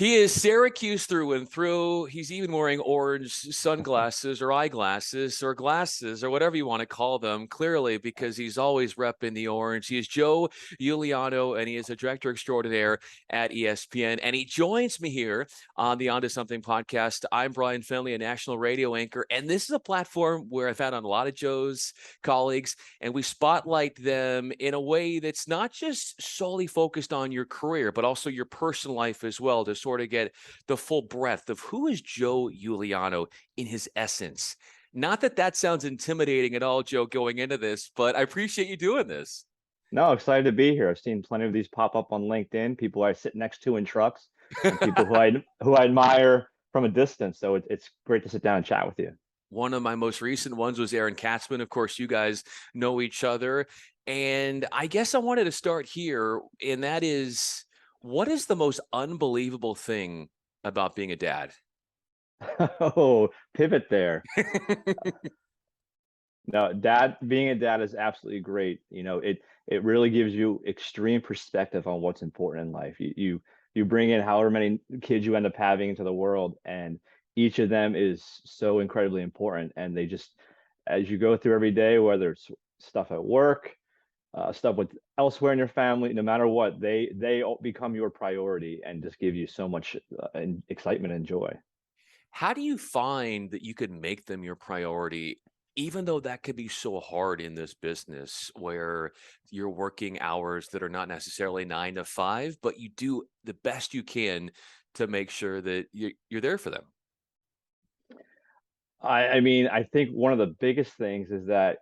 He is Syracuse through and through. He's even wearing orange sunglasses or eyeglasses or glasses or whatever you want to call them, clearly, because he's always repping the orange. He is Joe Iuliano, and he is a director extraordinaire at ESPN. And he joins me here on the Onto Something podcast. I'm Bryan Fenley, a national radio anchor, and this is a platform where I've had on a lot of Joe's colleagues, and we spotlight them in a way that's not just solely focused on your career, but also your personal life as well, to sort of get the full breadth of who is Joe Iuliano in his essence. Not that that sounds intimidating at all, Joe, going into this, but I appreciate you doing this. No, excited to be here. I've seen plenty of these pop up on LinkedIn, people I sit next to in trucks and people who I admire from a distance. So it's great to sit down and chat with you. One of my most recent ones was Aaron Katzman. Of course, you guys know each other. And I guess I wanted to start here, and that is, what is the most unbelievable thing about being a dad? Oh, pivot there. No, being a dad is absolutely great. It really gives you extreme perspective on what's important in life. You bring in however many kids you end up having into the world, and each of them is so incredibly important. And they just, as you go through every day, whether it's stuff at work, stuff with elsewhere in your family, no matter what, they all become your priority and just give you so much excitement and joy. How do you find that you could make them your priority, even though that could be so hard in this business where you're working hours that are not necessarily 9 to 5, but you do the best you can to make sure that you're there for them? I mean, I think one of the biggest things is that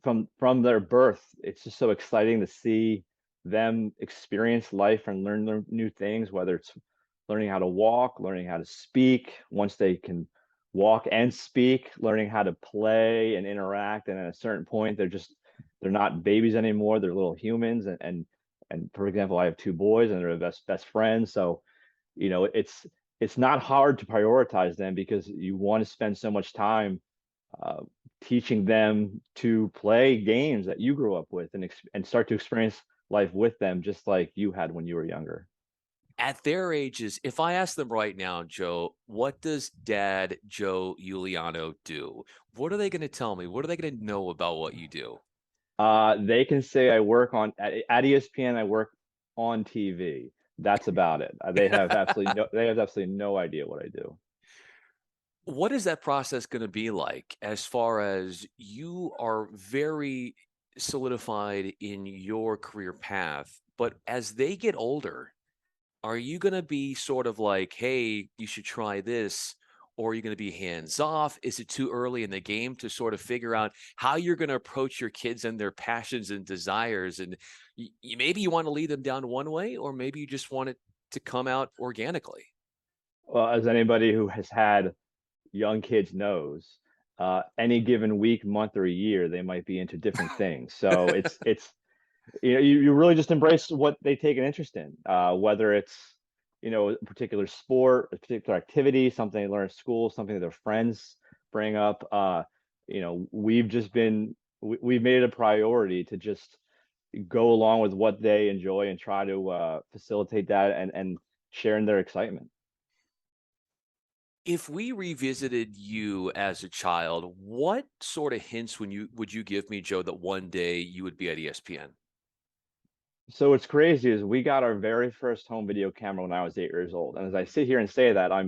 from their birth, it's just so exciting to see them experience life and learn new things, whether it's learning how to walk, learning how to speak. Once they can walk and speak, learning how to play and interact. And at a certain point, they're not babies anymore. They're little humans. And for example, I have two boys and they're best friends. So, it's not hard to prioritize them because you want to spend so much time uh, teaching them to play games that you grew up with and start to experience life with them, just like you had when you were younger. At their ages, if I ask them right now, Joe, what does dad Joe Iuliano do? What are they going to tell me? What are they going to know about what you do? They can say I work at ESPN. I work on TV. That's about it. They have absolutely no idea what I do. What is that process going to be like, as far as you are very solidified in your career path, but as they get older, are you going to be sort of like, hey, you should try this? Or are you going to be hands off? Is it too early in the game to sort of figure out how you're going to approach your kids and their passions and desires? And maybe you want to lead them down one way, or maybe you just want it to come out organically. Well, as anybody who has had young kids knows, any given week, month, or a year, they might be into different things. So it's you really just embrace what they take an interest in, whether it's a particular sport, a particular activity, something they learn at school, something that their friends bring up. We've made it a priority to just go along with what they enjoy and try to facilitate that and share in their excitement. If we revisited you as a child, what sort of hints would you give me, Joe, that one day you would be at ESPN? So what's crazy is we got our very first home video camera when I was 8 years old. And as I sit here and say that, I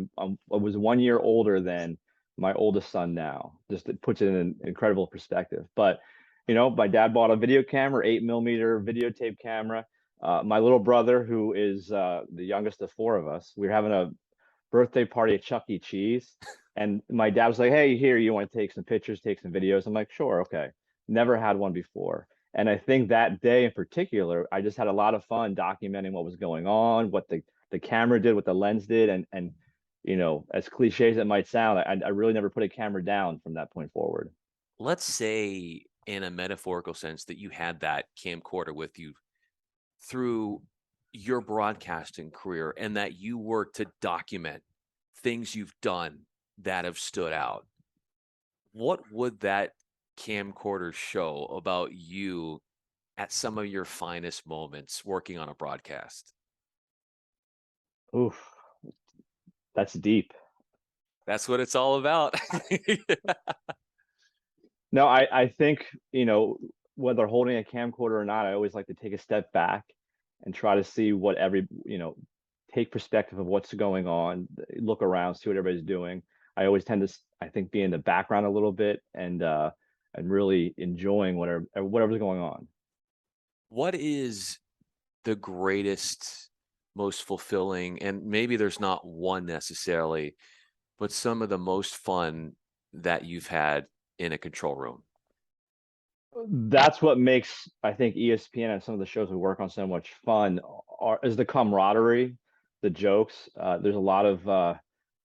was 1 year older than my oldest son now. Just it puts it in an incredible perspective. But my dad bought a video camera, 8 millimeter videotape camera. My little brother, who is the youngest of four of us, we were having a birthday party at Chuck E. Cheese. And my dad was like, "Hey, here, you want to take some pictures, take some videos?" I'm like, "Sure, okay." Never had one before. And I think that day in particular, I just had a lot of fun documenting what was going on, what the camera did, what the lens did, and as cliche as it might sound, I really never put a camera down from that point forward. Let's say, in a metaphorical sense, that you had that camcorder with you through your broadcasting career and that you were to document things you've done that have stood out. What would that camcorder show about you at some of your finest moments working on a broadcast? Oof. That's deep. That's what it's all about. No, I think, whether holding a camcorder or not, I always like to take a step back and try to see what take perspective of what's going on, look around, see what everybody's doing. I always tend to, I think, be in the background a little bit and really enjoying whatever's going on. What is the greatest, most fulfilling, and maybe there's not one necessarily, but some of the most fun that you've had in a control room? That's what makes, I think, ESPN and some of the shows we work on so much fun is the camaraderie, the jokes.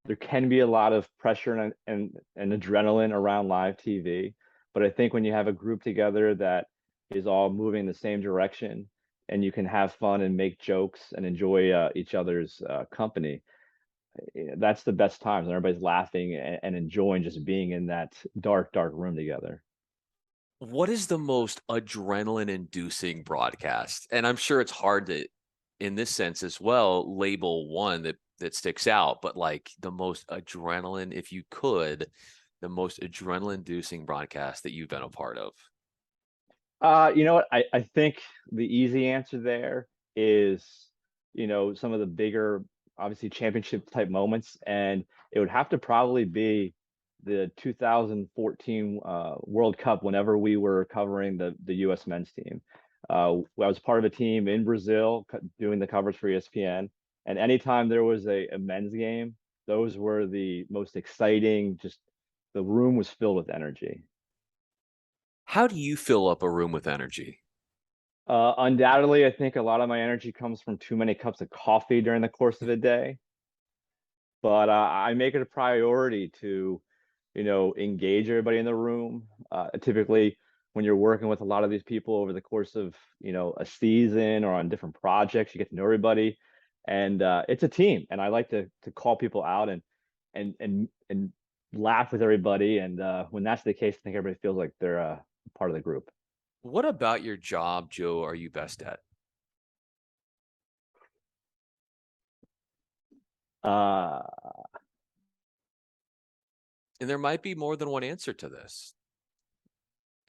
There can be a lot of pressure and adrenaline around live TV, but I think when you have a group together that is all moving in the same direction and you can have fun and make jokes and enjoy each other's company, that's the best times. And everybody's laughing and enjoying just being in that dark, dark room together. What is the most adrenaline inducing broadcast? And I'm sure it's hard to, in this sense as well, label one that sticks out, but like the most adrenaline, if you could, the most adrenaline inducing broadcast that you've been a part of. You know what? I think the easy answer there is, some of the bigger, obviously championship type moments, and it would have to probably be the 2014 World Cup whenever we were covering the U.S. men's team. I was part of a team in Brazil doing the coverage for ESPN, and anytime there was a men's game, those were the most exciting. Just the room was filled with energy. How do you fill up a room with energy? Undoubtedly, I think a lot of my energy comes from too many cups of coffee during the course of a day. But I make it a priority to, engage everybody in the room. Typically, when you're working with a lot of these people over the course of, a season or on different projects, you get to know everybody, and it's a team. And I like to call people out and laugh with everybody. And when that's the case, I think everybody feels like they're part of the group. What about your job, Joe, are you best at? Uh, And there might be more than one answer to this.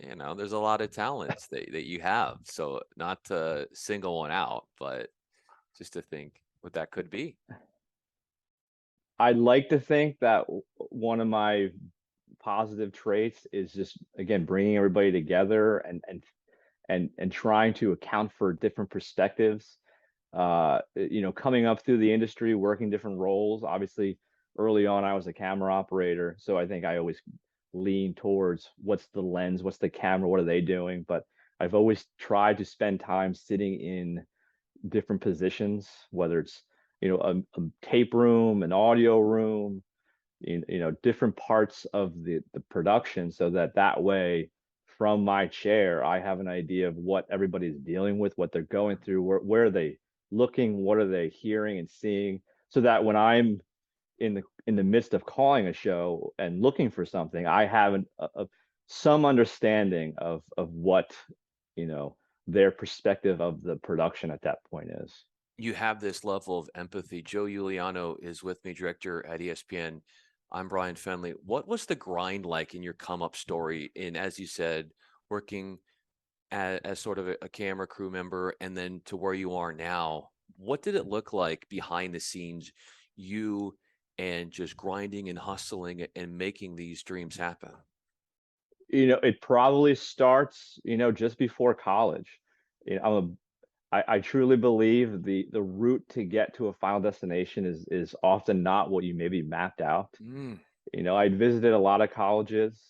There's a lot of talents that you have. So not to single one out, but just to think what that could be. I'd like to think that one of my positive traits is just, again, bringing everybody together and trying to account for different perspectives. Coming up through the industry, working different roles. Obviously, early on, I was a camera operator, so I think I always lean towards what's the lens, what's the camera, what are they doing. But I've always tried to spend time sitting in different positions, whether it's a tape room, an audio room, different parts of the production, so that way from my chair I have an idea of what everybody's dealing with, what they're going through, where are they looking, what are they hearing and seeing, so that when I'm in the midst of calling a show and looking for something, I have some understanding of what their perspective of the production at that point is. You have this level of empathy. Joe Iuliano is with me, director at ESPN. I'm Bryan Fenley. What was the grind like in your come up story? In, as you said, working as sort of a camera crew member and then to where you are now, what did it look like behind the scenes, you and just grinding and hustling and making these dreams happen? It probably starts, just before college. I truly believe the route to get to a final destination is often not what you maybe mapped out. Mm. I'd visited a lot of colleges.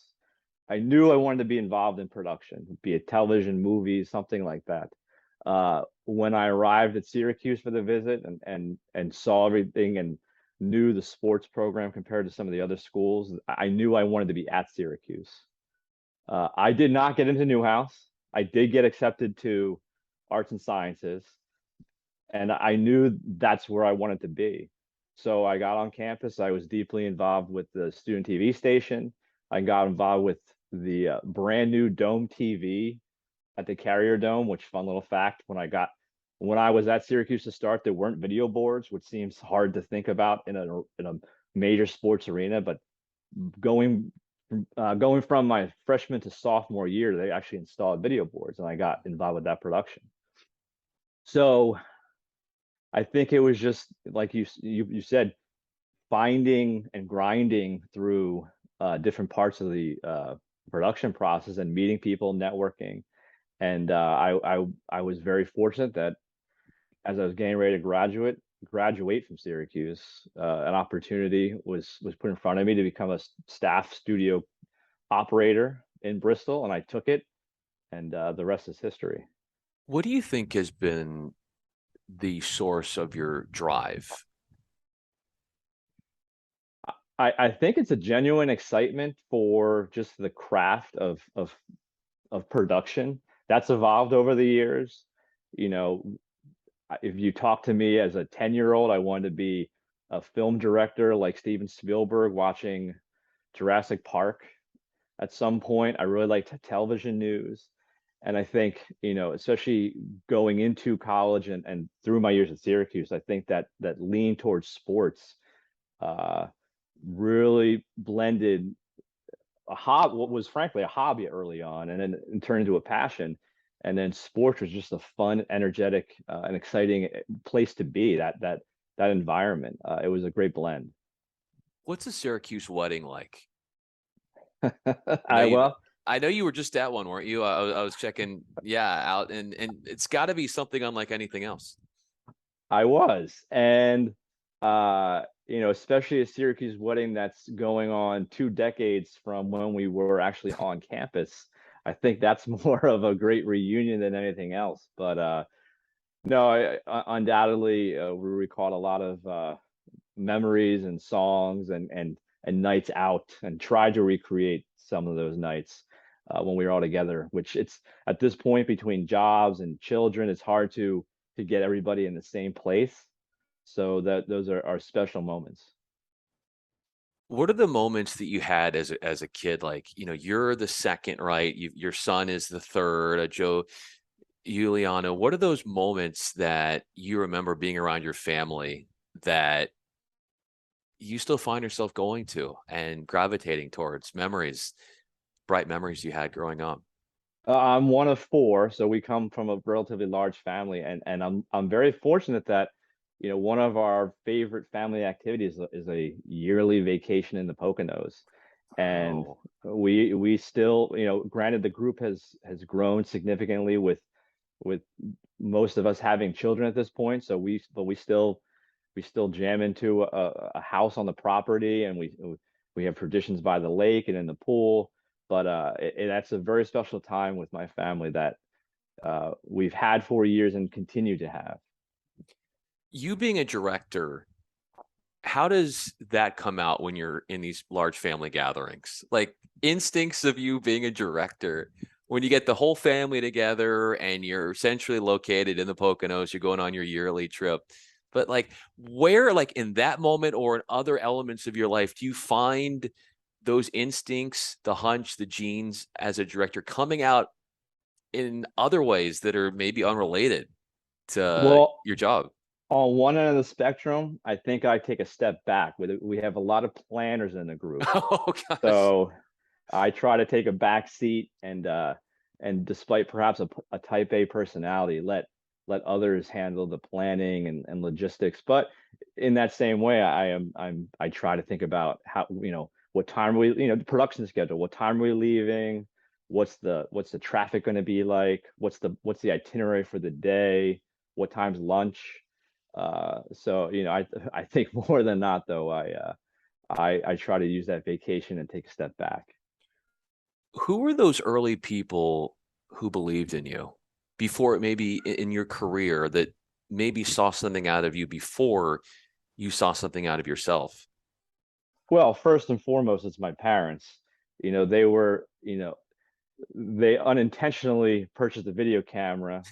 I knew I wanted to be involved in production, be it television, movies, something like that. When I arrived at Syracuse for the visit and saw everything and knew the sports program compared to some of the other schools, I knew I wanted to be at Syracuse. I did not get into Newhouse. I did get accepted to arts and sciences, and I knew that's where I wanted to be. So I got on campus. I was deeply involved with the student TV station. I got involved with the brand new Dome TV at the Carrier Dome, which, fun little fact, when I was at Syracuse to start, there weren't video boards, which seems hard to think about in a major sports arena. But going going from my freshman to sophomore year, they actually installed video boards, and I got involved with that production. So I think it was just like you said, finding and grinding through different parts of the production process and meeting people, networking. And I was very fortunate that as I was getting ready to graduate from Syracuse, an opportunity was put in front of me to become a staff studio operator in Bristol, and I took it, and the rest is history. What do you think has been the source of your drive? I think it's a genuine excitement for just the craft of production that's evolved over the years. You know, if you talk to me as a 10-year-old, I wanted to be a film director like Steven Spielberg, watching Jurassic Park at some point. I really liked television news. And I think, especially going into college and through my years at Syracuse, I think that lean towards sports uh, really blended what was frankly a hobby early on, and then it turned into a passion. And then sports was just a fun, energetic, and exciting place to be. That environment, it was a great blend. What's a Syracuse wedding like? I know I you. well, I know you were just at one, weren't you? I was checking, yeah, out, and it's got to be something unlike anything else. I was, and especially a Syracuse wedding that's going on 2 decades from when we were actually on campus. I think that's more of a great reunion than anything else. But no, undoubtedly, we recalled a lot of memories and songs and nights out, and tried to recreate some of those nights when we were all together. Which it's at this point, between jobs and children, it's hard to get everybody in the same place. So that those are special moments. What are the moments that you had as a kid? Like, you're the second, right? Your son is the third, Joe Iuliano. What are those moments that you remember being around your family that you still find yourself going to and gravitating towards memories, bright memories you had growing up? I'm one of four, so we come from a relatively large family, and I'm very fortunate that one of our favorite family activities is a yearly vacation in the Poconos. And Oh, we still, granted, the group has grown significantly with most of us having children at this point. So we still jam into a house on the property, and we have traditions by the lake and in the pool. But that's a very special time with my family that we've had for years and continue to have. you being a director, how does that come out when you're in these large family gatherings? Like instincts of you being a director, when you get the whole family together and you're centrally located in the Poconos, you're going on your yearly trip. But like where, like in that moment or in other elements of your life, do you find those instincts, the hunch, the genes as a director coming out in other ways that are maybe unrelated to Well, your job? on one end of the spectrum, I think I take a step back. We have a lot of planners in the group, Oh gosh. so I try to take a back seat and despite perhaps a type A personality, let others handle the planning and logistics. But in that same way, I try to think about how, what time we, the production schedule, what time are we leaving, what's the traffic going to be like, what's the itinerary for the day, what time's lunch. So I think more than not though, I try to use that vacation and take a step back. Who were those early people who believed in you before, maybe in your career, that maybe saw something out of you before you saw something out of yourself? Well, first and foremost, it's my parents. They were, they unintentionally purchased a video camera,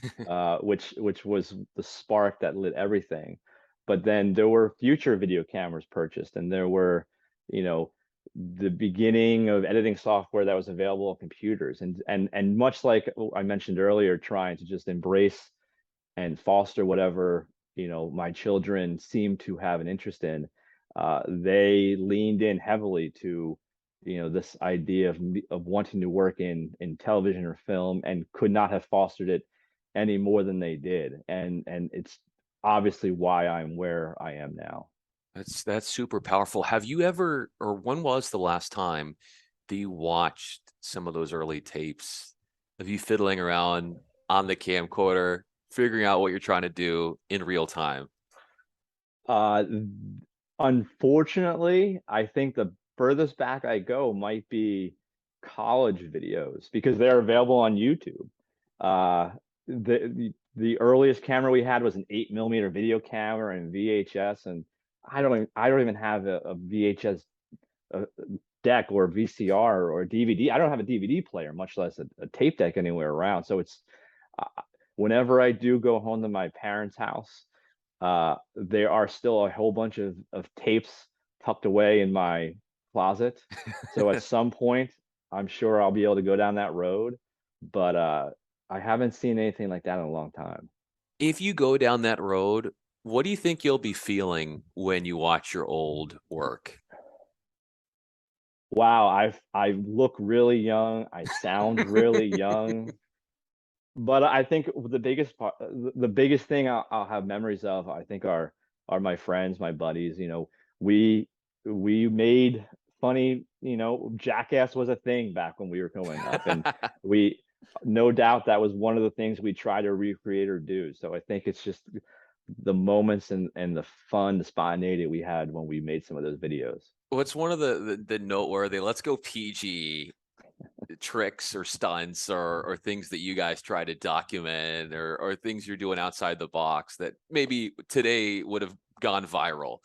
which was the spark that lit everything. But then there were future video cameras purchased, and there were, you know, the beginning of editing software that was available on computers, and much like I mentioned earlier, trying to just embrace and foster whatever, my children seem to have an interest in. They leaned in heavily to, this idea of wanting to work in television or film, and could not have fostered it any more than they did. And it's obviously why I'm where I am now. That's super powerful. Have you ever, or when was the last time that you watched some of those early tapes of you fiddling around on the camcorder, figuring out what you're trying to do in real time? Uh, Unfortunately, I think the furthest back I go might be college videos because they're available on YouTube. The earliest camera we had was an 8 millimeter video camera and VHS, and I don't even have a VHS uh deck or VCR or DVD. I don't have a DVD player, much less a tape deck anywhere around. So it's whenever I do go home to my parents' house, there are still a whole bunch of tapes tucked away in my closet. So at some point, I'm sure I'll be able to go down that road, but I haven't seen anything like that in a long time. If you go down that road, what do you think you'll be feeling when you watch your old work? Wow, I look really young. I sound really young. But I think the biggest part, the biggest thing I'll have memories of, I think, are my friends, my buddies. We we made funny. Jackass was a thing back when we were growing up, and we, no doubt, that was one of the things we try to recreate or do. So I think it's just the moments and the fun, the spontaneity we had when we made some of those videos. What's one of the noteworthy, let's go PG tricks or stunts or things that you guys try to document or things you're doing outside the box that maybe today would have gone viral?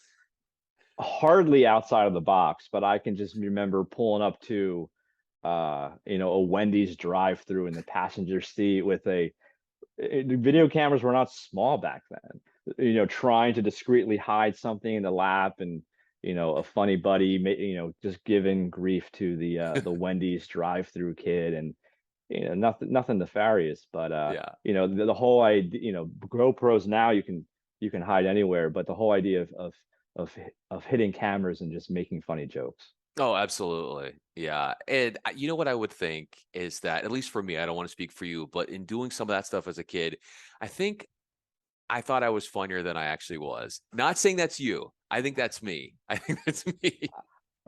Hardly outside of the box, but I can just remember pulling up to a Wendy's drive-through in the passenger seat with video cameras were not small back then. Trying to discreetly hide something in the lap, and a funny buddy, just giving grief to the Wendy's drive-through kid, and nothing nefarious, but Yeah. the whole idea, GoPros now you can hide anywhere, but the whole idea of of hitting cameras and just making funny jokes. Oh, absolutely. Yeah. And you know what I would think is that, at least for me, I don't want to speak for you, but in doing some of that stuff as a kid, I think I thought I was funnier than I actually was. Not saying that's you. I think that's me. I think that's me.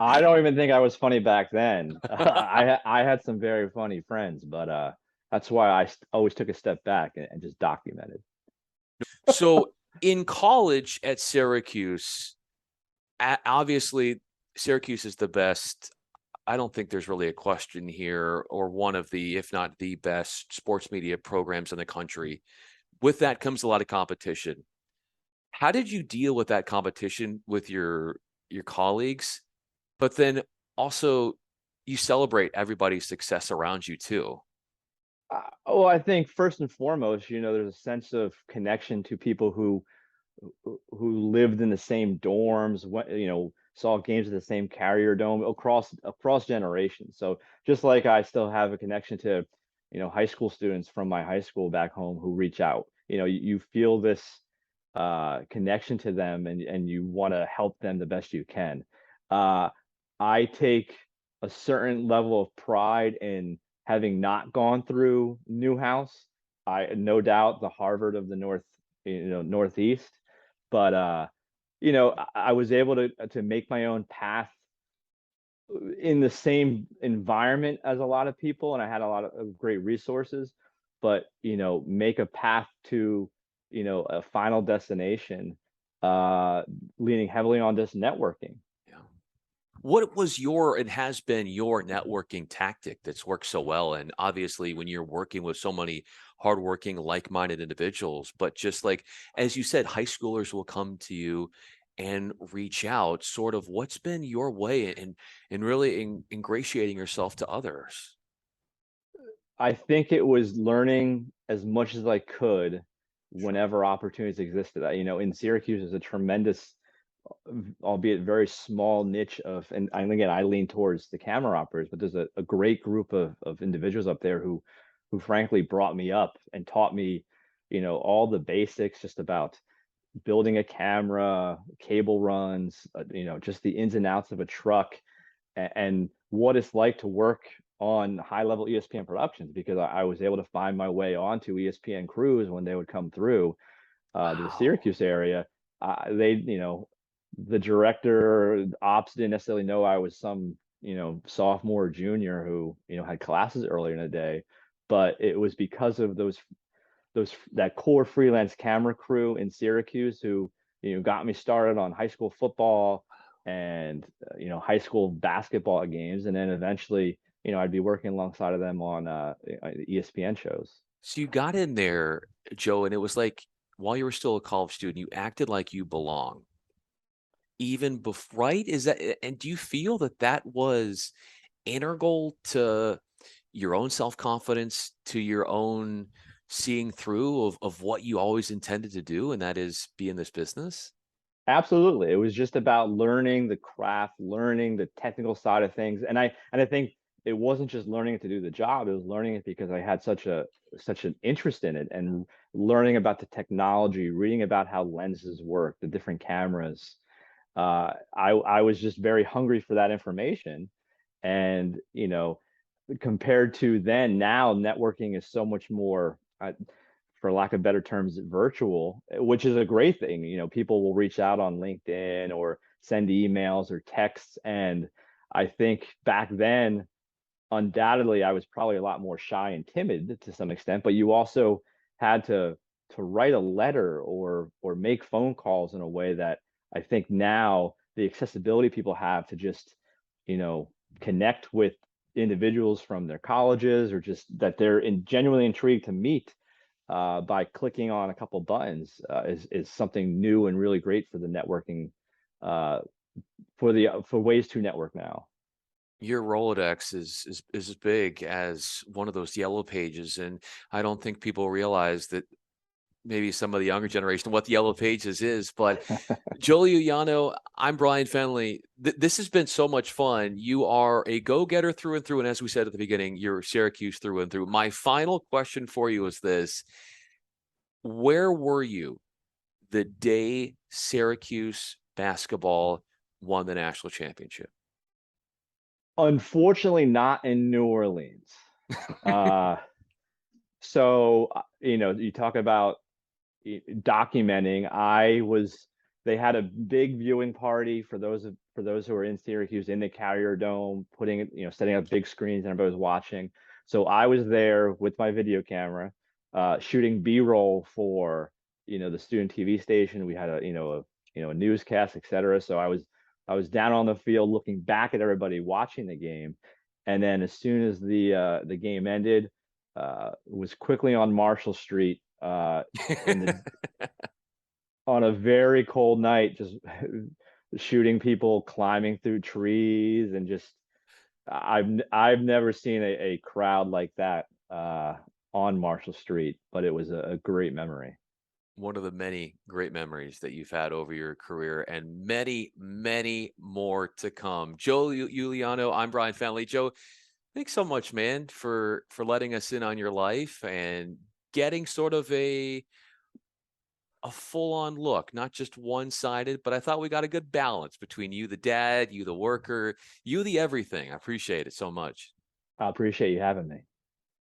I don't even think I was funny back then. I had some very funny friends, but that's why always took a step back and just documented. So in college at Syracuse, obviously Syracuse is the best. I don't think there's really a question here, or one of the, if not the best sports media programs in the country. With that comes a lot of competition. How did you deal with that competition with your colleagues? But then also you celebrate everybody's success around you too. Well, I think first and foremost, there's a sense of connection to people who lived in the same dorms, saw games at the same Carrier Dome across generations. So just like I still have a connection to, high school students from my high school back home who reach out. You feel this connection to them, and you want to help them the best you can. Uh, I take a certain level of pride in having not gone through Newhouse. I no doubt the Harvard of the Northeast, but I was able to make my own path in the same environment as a lot of people, and I had a lot of great resources, but make a path to a final destination, uh leaning heavily on this networking. Yeah. What was your and has been your networking tactic that's worked so well? And obviously, when you're working with so many hardworking, like-minded individuals, but just like as you said, high schoolers will come to you and reach out. Sort of, what's been your way in really ingratiating yourself to others? I think it was learning as much as I could whenever opportunities existed. In Syracuse is a tremendous, albeit very small niche and again, I lean towards the camera operators, but there's a great group of individuals up there who frankly brought me up and taught me all the basics just about building a camera, cable runs, just the ins and outs of a truck, and what it's like to work on high level ESPN productions, because I was able to find my way onto ESPN crews when they would come through to the Wow. Syracuse area. The director ops didn't necessarily know I was some, sophomore or junior who, had classes earlier in the day, but it was because of that core freelance camera crew in Syracuse who, got me started on high school football and, high school basketball games. And then eventually, I'd be working alongside of them on ESPN shows. So you got in there, Joe, and it was like while you were still a college student, you acted like you belong. Even before, right? Is that, and do you feel that that was integral to your own self-confidence, to your own seeing through of what you always intended to do, and that is be in this business? Absolutely. It was just about learning the craft, learning the technical side of things. And I think it wasn't just learning it to do the job, it was learning it because I had such an interest in it, and learning about the technology, reading about how lenses work, the different cameras. I was just very hungry for that information. And, compared to then, now networking is so much more, for lack of better terms, virtual, which is a great thing. People will reach out on LinkedIn or send emails or texts. And I think back then, undoubtedly, I was probably a lot more shy and timid to some extent, but you also had to write a letter or make phone calls in a way that I think now the accessibility people have to just, you know, connect with individuals from their colleges, or just that they're genuinely intrigued to meet by clicking on a couple buttons, is something new and really great for the networking, uh, for ways to network now. Your Rolodex is as big as one of those yellow pages, and I don't think people realize that maybe some of the younger generation what the yellow pages is. But Joe Iuliano, I'm Bryan Fenley. This has been so much fun. You are a go-getter through and through, and as we said at the beginning, you're Syracuse through and through. My final question for you is this: where were you the day Syracuse basketball won the national championship? Unfortunately, not in New Orleans. Uh, you talk about documenting. They had a big viewing party for those who were in Syracuse in the Carrier Dome, setting up big screens and everybody was watching. So I was there with my video camera, shooting B-roll for, the student TV station. We had a newscast, etc. So I was down on the field looking back at everybody watching the game. And then as soon as the game ended, was quickly on Marshall Street, in the on a very cold night, just shooting people climbing through trees. And just I've never seen a crowd like that on Marshall Street, but it was a great memory. One of the many great memories that you've had over your career, and many, many more to come. Joe Iuliano, I'm Bryan Fenley. Joe, thanks so much, man, for letting us in on your life and getting sort of a full-on look, not just one-sided, but I thought we got a good balance between you, the dad, you, the worker, you, the everything. I appreciate it so much. I appreciate you having me.